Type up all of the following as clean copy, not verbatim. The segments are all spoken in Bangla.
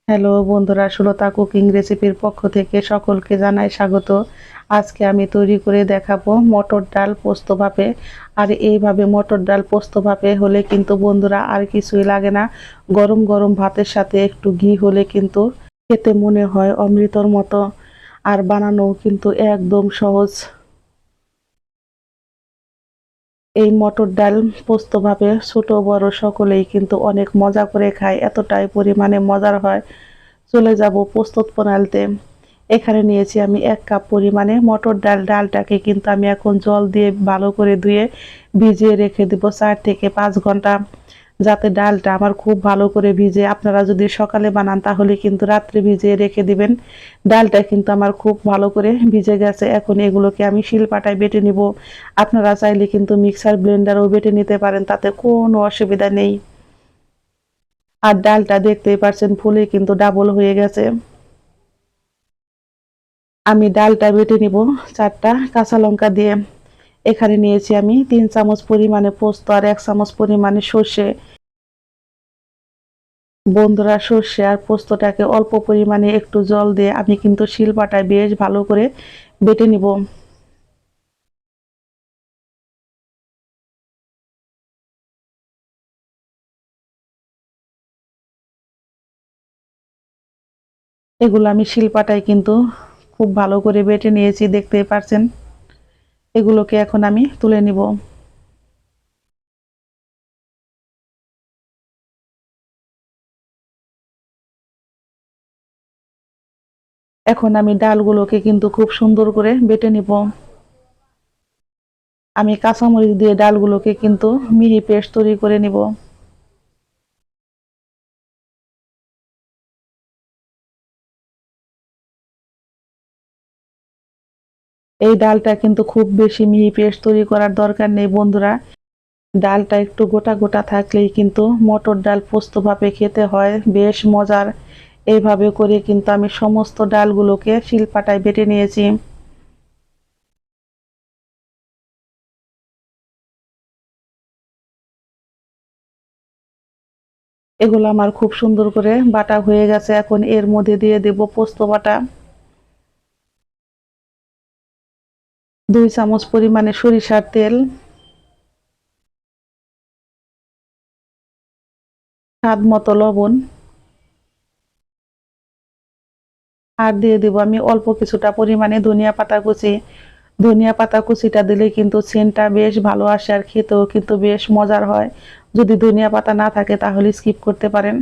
হ্যালো বন্ধুরা, সুলতা কুকিং রেসিপির পক্ষ থেকে সকলকে জানাই স্বাগত। আজকে আমি তৈরি করে দেখাবো মটর ডাল পোস্ত ভাপে। আর এইভাবে মটর ডাল পোস্ত ভাপে হলে কিন্তু বন্ধুরা আর কিছুই লাগে না। গরম গরম ভাতের সাথে একটু ঘি হলে কিন্তু খেতে মনে হয় অমৃতর মতো। আর বানানো কিন্তু একদম সহজ। এই মটর ডাল পোস্ত ভাপে ছোট বড় সকলেই কিন্তু অনেক মজা করে খায়, এতটাই পরিমাণে মজার হয়। চলে যাব প্রস্তুত প্রণালীতে। এখানে নিয়েছি আমি 1 কাপ পরিমাণে মটর ডাল। ডালটাকে কিন্তু আমি এখন জল দিয়ে ভালো করে ধুয়ে ভিজিয়ে রেখে দেব 4 থেকে 5 ঘন্টা, যাতে ডালটা আমার খুব ভালো করে ভিজে। আপনারা যদি সকালে বানান তাহলে কিন্তু রাত্রে ভিজিয়ে রেখে দিবেন। ডালটা কিন্তু আমার খুব ভালো করে ভিজে গেছে। এখন এগুলোকে আমি শিলপাটায় বেটে নিব। আপনারা চাইলে কিন্তু মিক্সার ব্লেন্ডারেও বেটে নিতে পারেন, তাতে কোনো অসুবিধা নেই। আর ডালটা দেখতেই পাচ্ছেন ফুলে কিন্তু ডাবল হয়ে গেছে। আমি ডালটা বেটে নিব 4টা কাঁচা লঙ্কা দিয়ে। এখানে নিয়েছি আমি 3 চামচ পরিমাণে পোস্ত আর 1 চামচ পরিমাণে সর্ষে। বন্ধুরা, সর্ষে আর পোস্তটাকে অল্প পরিমাণে একটু জল দিয়ে আমি কিন্তু শিলপাটায় বেশ ভালো করে বেটে নিব। এগুলো আমি শিলপাটায় কিন্তু খুব ভালো করে বেটে নিয়েছি, দেখতেই পাচ্ছেন। এগুলোকে এখন আমি তুলে নিব। এখন আমি ডালগুলোকে কিন্তু খুব সুন্দর করে বেটে নিব। আমি কাঁচামরিচ দিয়ে ডালগুলোকে কিন্তু মিহি পেস্ট তৈরি করে নিব। এই ডালটা কিন্তু খুব বেশি মিহি পেস্ট তৈরি করার দরকার নেই বন্ধুরা। ডালটা একটু গোটা গোটা থাকলেই কিন্তু মটর ডাল পোস্ত ভাপে খেতে হয় বেশ মজার। এইভাবে করে কিন্তু আমি সমস্ত ডালগুলোকে শিলপাটায় বেটে নিয়েছি। এগুলো আমার খুব সুন্দর করে বাটা হয়ে গেছে। এখন এর মধ্যে দিয়ে দেব পোস্ত বাটা, 2 চামচ পরিমাণে সরিষার তেল, স্বাদ মতো লবণ, আর দিয়ে দেব আমি অল্প কিছুটা পরিমাণে ধনিয়া পাতা কুচি। ধনিয়া পাতা কুচিটা দিলে কিন্তু সেন্টটা বেশ ভালো আসে আর খেতেও কিন্তু বেশ মজার হয়। যদি ধনিয়া পাতা না থাকে তাহলে স্কিপ করতে পারেন।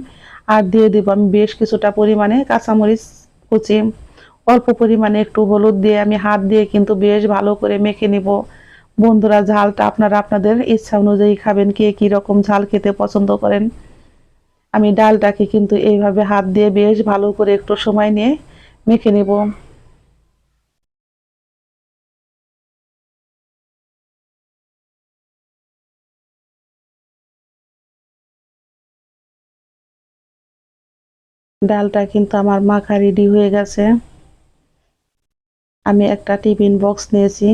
আর দিয়ে দেব আমি বেশ কিছুটা পরিমাণে কাঁচামরিচ কুচি। অল্প পরিমাণে একটু হলুদ দিয়ে আমি হাত দিয়ে কিন্তু বেশ ভালো করে মেখে নিব। বন্ধুরা, ঝালটা আপনারা আপনাদের ইচ্ছা অনুযায়ী খাবেন, কে কি রকম ঝাল খেতে পছন্দ করেন। আমি ডালটাকে কিন্তু এইভাবে হাত দিয়ে বেশ ভালো করে একটু সময় নিয়ে মেখে নেব। ডালটা কিন্তু আমার মাখা রেডি হয়ে গেছে। আমি একটা টিফিন বক্স নিয়েছি।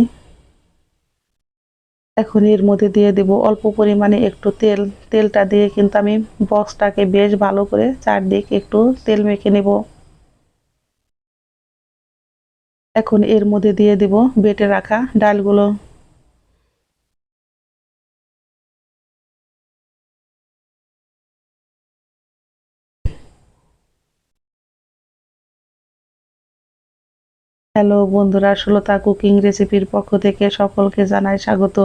এখন এর মধ্যে দিয়ে দেব অল্প পরিমাণে একটু তেল। তেলটা দিয়ে কিন্তু আমি বক্সটাকে বেশ ভালো করে চারদিকে একটু তেল মেখে নেব। এখন এর মধ্যে দিয়ে দেব বেটে রাখা ডালগুলো। হ্যালো বন্ধুরা, সুলতা কুকিং রেসিপির পক্ষ থেকে সকলকে জানাই স্বাগত।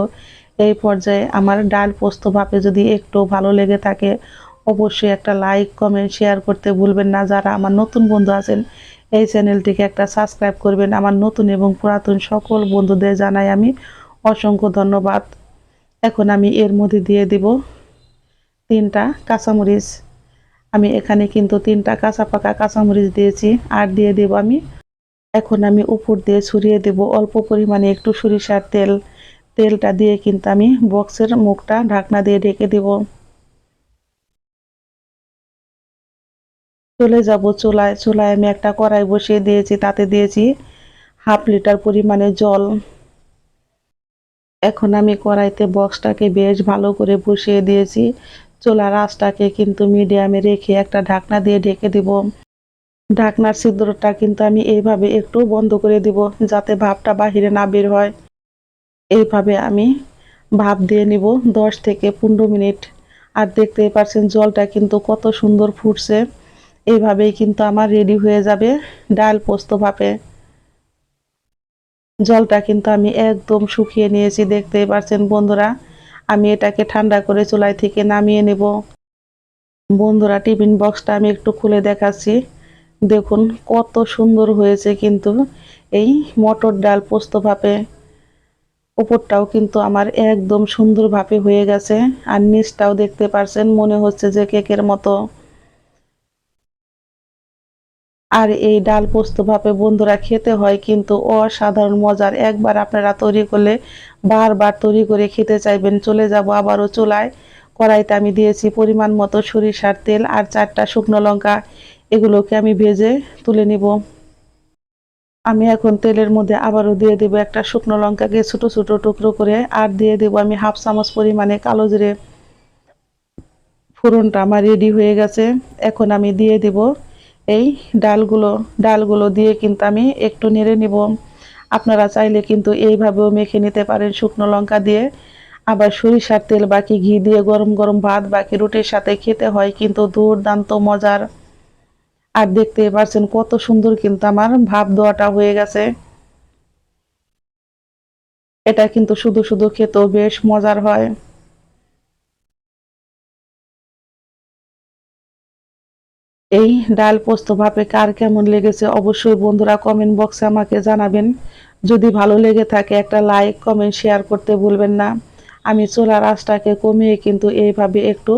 এই পর্যায়ে আমার ডাল পোস্ত ভাপে যদি একটু ভালো লেগে থাকে অবশ্যই একটা লাইক কমেন্ট শেয়ার করতে ভুলবেন না। যারা আমার নতুন বন্ধু আছেন এই চ্যানেলটিকে একটা সাবস্ক্রাইব করবেন। আমার নতুন এবং পুরাতন সকল বন্ধুদের জানাই আমি অসংখ্য ধন্যবাদ। এখন আমি এর মধ্যে দিয়ে দিব 3টা কাঁচামরিচ। আমি এখানে কিন্তু 3টা কাঁচা পাকা কাঁচামরিচ দিয়েছি। আর দিয়ে দেব আমি, এখন আমি উপর দিয়ে ছড়িয়ে দেব অল্প পরিমাণে একটু সরিষার তেল। তেলটা দিয়ে কিন্তু আমি বক্সের মুখটা ঢাকনা দিয়ে ঢেকে দেব। চলে যাব চুলায়। চুলায় আমি একটা কড়াই বসিয়ে দিয়েছি, তাতে দিয়েছি 1/2 লিটার পরিমাণে জল। এখন আমি কড়াইতে বক্সটাকে বেশ ভালো করে বসিয়ে দিয়েছি। চুলার আঁচটাকে কিন্তু মিডিয়ামে রেখে একটা ঢাকনা দিয়ে ঢেকে দেব। ঢাকনার ছিদ্রটা কিন্তু আমি এইভাবে একটু বন্ধ করে দিব, যাতে ভাপটা বাহিরে না বের হয়। এইভাবে আমি ভাপ দিয়ে নিব 10 থেকে 15 মিনিট। আর দেখতেই পাচ্ছেন জলটা কিন্তু কত সুন্দর ফুটছে। এইভাবেই কিন্তু আমার রেডি হয়ে যাবে ডাল পোস্ত ভাপে। জলটা কিন্তু আমি একদম শুকিয়ে নিয়েছি, দেখতেই পাচ্ছেন বন্ধুরা। আমি এটাকে ঠান্ডা করে চুলায় থেকে নামিয়ে নেব। বন্ধুরা, টিফিন বক্সটা আমি একটু খুলে দেখাচ্ছি। দেখুন কত সুন্দর হয়েছে কিন্তু এই মটর ডাল পোস্ত ভাপে। উপরটাও কিন্তু আমার একদম সুন্দরভাবে হয়ে গেছে। আর নিচটাও দেখতে পারছেন, মনে হচ্ছে যে কেকের মতো। আর এই ডাল পোস্ত ভাপে বন্ধুরা খেতে হয় কিন্তু অসাধারণ মজার। একবার আপনারা তৈরি করলে বারবার তৈরি করে খেতে চাইবেন। চলে যাব আবারও চুলায়। কড়াইতে আমি দিয়েছি পরিমাণ মতো সরিষার তেল আর 4টা শুকনো লঙ্কা। এগুলোকে আমি ভেজে তুলে নিব। আমি এখন তেলের মধ্যে আবারও দিয়ে দেব একটা শুকনো লঙ্কাকে ছোট ছোট টুকরো করে, আর দিয়ে দেব আমি হাফ চামচ পরিমাণে কালো জিরে। ফোড়নটা আমার রেডি হয়ে গেছে। এখন আমি দিয়ে দেব এই ডালগুলো। ডালগুলো দিয়ে কিন্তু আমি একটু নেড়ে নিব। আপনারা চাইলে কিন্তু এইভাবেও মেখে নিতে পারেন শুকনো লঙ্কা দিয়ে। আবার সরিষার তেল বাকি ঘি দিয়ে গরম গরম ভাত বাকি রুটির সাথে খেতে হয় কিন্তু দুর্দান্ত মজার। আর দেখতেই পাচ্ছেন কত সুন্দর কিন্তু আমার ভাপ দেওয়াটা হয়ে গেছে। এটা কিন্তু শুধু শুধু খেতেও বেশ মজার হয়। এই ডাল পোস্ত ভাপে কার কেমন লেগেছে অবশ্যই বন্ধুরা কমেন্ট বক্সে আমাকে জানাবেন। যদি ভালো লেগে থাকে একটা লাইক কমেন্ট শেয়ার করতে ভুলবেন না। আমি চুলার আঁচটাকে কমিয়ে কিন্তু এইভাবে একটু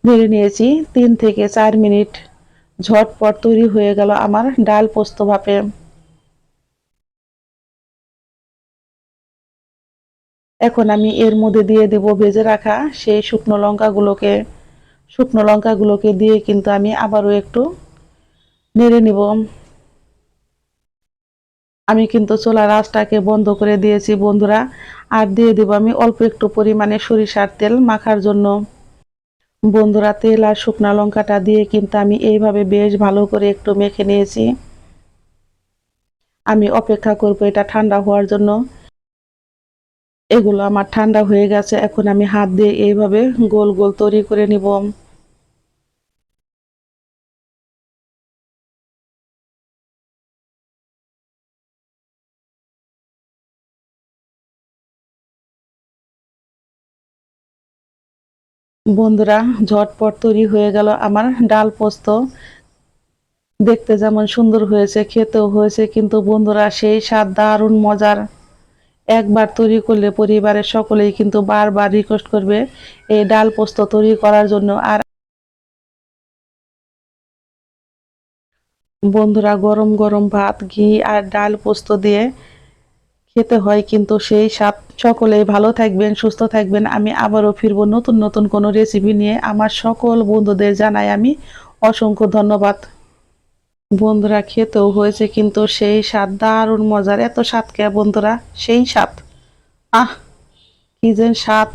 নেড়ে নিয়েছি 3 থেকে 4 মিনিট। ঝটপট তৈরি হয়ে গেল আমার ডাল পোস্ত ভাপে। এখন আমি এর মধ্যে দিয়ে দেব ভেজে রাখা সেই শুকনো লঙ্কাগুলোকে দিয়ে কিন্তু আমি আবারও একটু নেড়ে নিব। আমি কিন্তু চুলার আঁচটাকে বন্ধ করে দিয়েছি বন্ধুরা। আর দিয়ে দেব আমি অল্প একটু পরিমাণে সরিষার তেল মাখার জন্য। বন্ধুরা, তেল আর শুকনা লঙ্কাটা দিয়ে কিন্তু আমি এইভাবে বেশ ভালো করে একটু মেখে নিয়েছি। আমি অপেক্ষা করব এটা ঠান্ডা হওয়ার জন্য। এগুলো আমার ঠান্ডা হয়ে গেছে। এখন আমি হাত দিয়ে এইভাবে গোল গোল তৈরি করে নিব। বন্ধুরা, ঝটপট তৈরি হয়ে গেল আমার ডাল পোস্ত। দেখতে যেমন সুন্দর হয়েছে খেতেও হয়েছে কিন্তু বন্ধুরা সেই স্বাদ দারুণ মজার। একবার তৈরি করলে পরিবারের সকলেই কিন্তু বারবার রিকোয়েস্ট করবে এই ডাল পোস্ত তৈরি করার জন্য। আর বন্ধুরা, গরম গরম ভাত ঘি আর ডাল পোস্ত দিয়ে খেতে হয় কিন্তু সেই স্বাদ। সকলেই ভালো থাকবেন, সুস্থ থাকবেন। আমি আবারও ফিরবো নতুন নতুন কোনো রেসিপি নিয়ে। আমার সকল বন্ধুদের জানাই আমি অসংখ্য ধন্যবাদ। বন্ধুরা, খেতেও হয়েছে কিন্তু সেই স্বাদ দারুণ মজার। এত স্বাদ কে বন্ধুরা, সেই স্বাদ। আহ, কি যে স্বাদ!